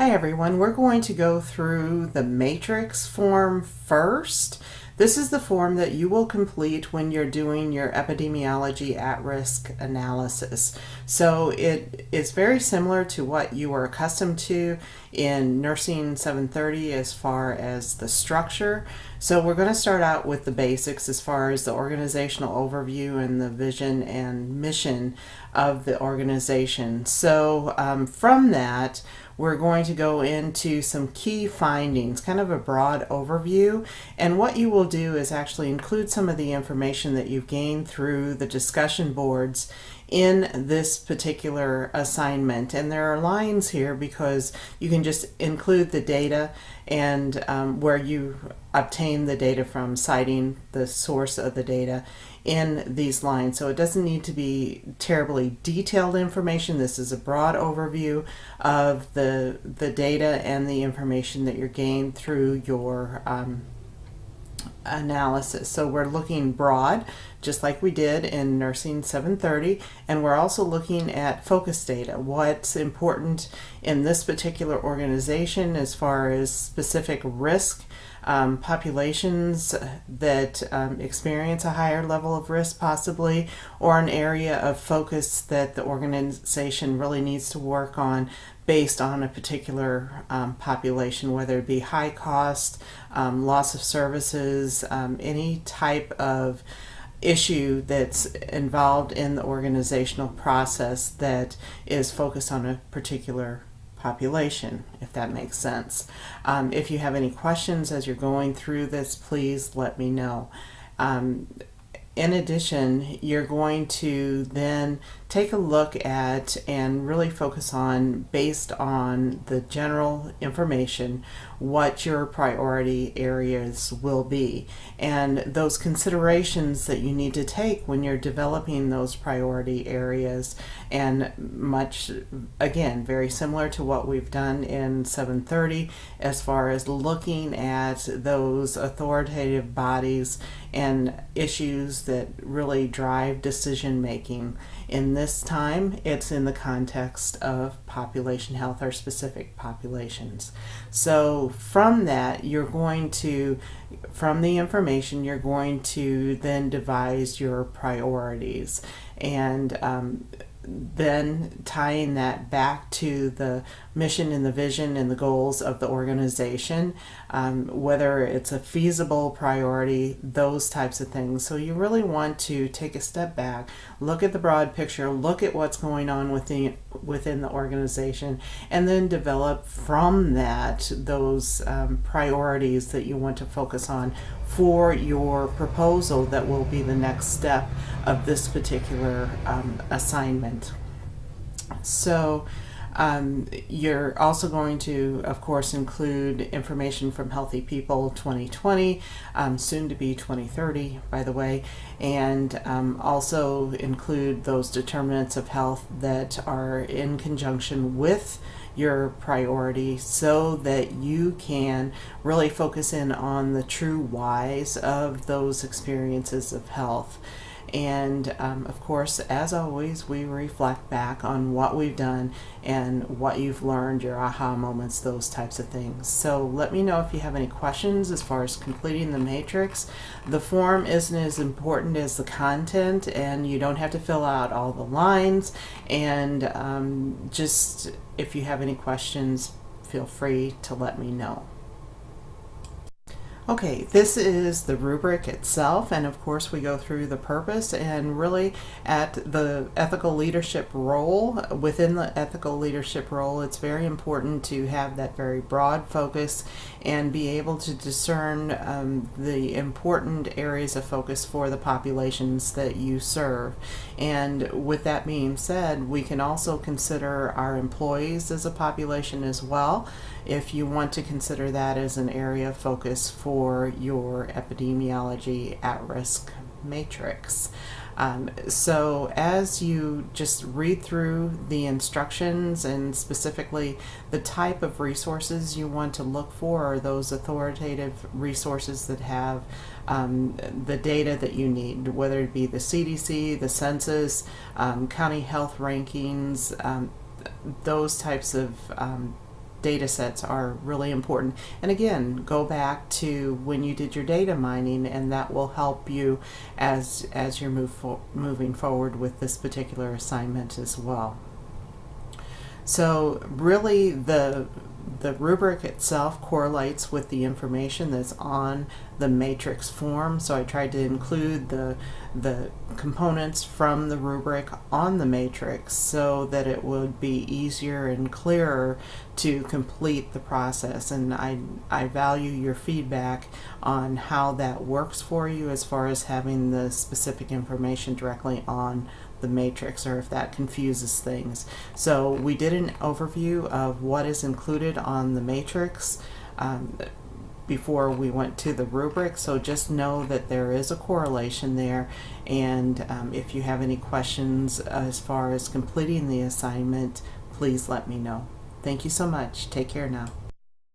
Hi everyone, we're going to go through the matrix form first. This is the form that you will complete when you're doing your epidemiology at-risk analysis. So it is very similar to what you are accustomed to in Nursing 730 as far as the structure. So we're going to start out with the basics as far as the organizational overview and the vision and mission of the organization. So from that, we're going to go into some key findings, kind of a broad overview, and what you will do is actually include some of the information that you've gained through the discussion boards in this particular assignment. And there are lines here because you can just include the data and where you obtain the data from, citing the source of the data in these lines. So it doesn't need to be terribly detailed information. This is a broad overview of the data and the information that you're gained through your analysis. So we're looking broad, just like we did in Nursing 730, and we're also looking at focus data. What's important in this particular organization as far as specific risk populations that experience a higher level of risk possibly, or an area of focus that the organization really needs to work on based on a particular population, whether it be high cost, loss of services, any type of issue that's involved in the organizational process that is focused on a particular population, if that makes sense. If you have any questions as you're going through this, please let me know. In addition, you're going to then take a look at and really focus on, based on the general information, what your priority areas will be, and those considerations that you need to take when you're developing those priority areas. And much, again, very similar to what we've done in 730 as far as looking at those authoritative bodies and issues that really drive decision making. In this time, it's in the context of population health or specific populations. So from that, you're going to, from the information, you're going to then devise your priorities, and then tying that back to the mission and the vision and the goals of the organization, whether it's a feasible priority, those types of things. So you really want to take a step back, look at the broad picture, look at what's going on within the organization, and then develop from that those priorities that you want to focus on for your proposal that will be the next step of this particular assignment. So you're also going to, of course, include information from Healthy People 2020, soon to be 2030, by the way, and also include those determinants of health that are in conjunction with your priority, so that you can really focus in on the true whys of those experiences of health. And of course, as always, we reflect back on what we've done and what you've learned, your aha moments, those types of things. So let me know if you have any questions as far as completing the matrix. The form isn't as important as the content, and you don't have to fill out all the lines. And just if you have any questions, feel free to let me know. Okay, this is the rubric itself, and of course we go through the purpose and really at the ethical leadership role. Within the ethical leadership role, it's very important to have that very broad focus and be able to discern the important areas of focus for the populations that you serve. And with that being said, we can also consider our employees as a population as well, if you want to consider that as an area of focus for your epidemiology at-risk matrix. So as you just read through the instructions, and specifically the type of resources you want to look for are those authoritative resources that have the data that you need, whether it be the CDC, the census, county health rankings, those types of data sets are really important. And again, go back to when you did your data mining, and that will help you as you're moving forward with this particular assignment as well. So really the rubric itself correlates with the information that's on the matrix form. So I tried to include the components from the rubric on the matrix so that it would be easier and clearer to complete the process. And I value your feedback on how that works for you as far as having the specific information directly on the matrix, or if that confuses things. So we did an overview of what is included on the matrix before we went to the rubric, so just know that there is a correlation there, and if you have any questions as far as completing the assignment, please let me know. Thank you so much. Take care now.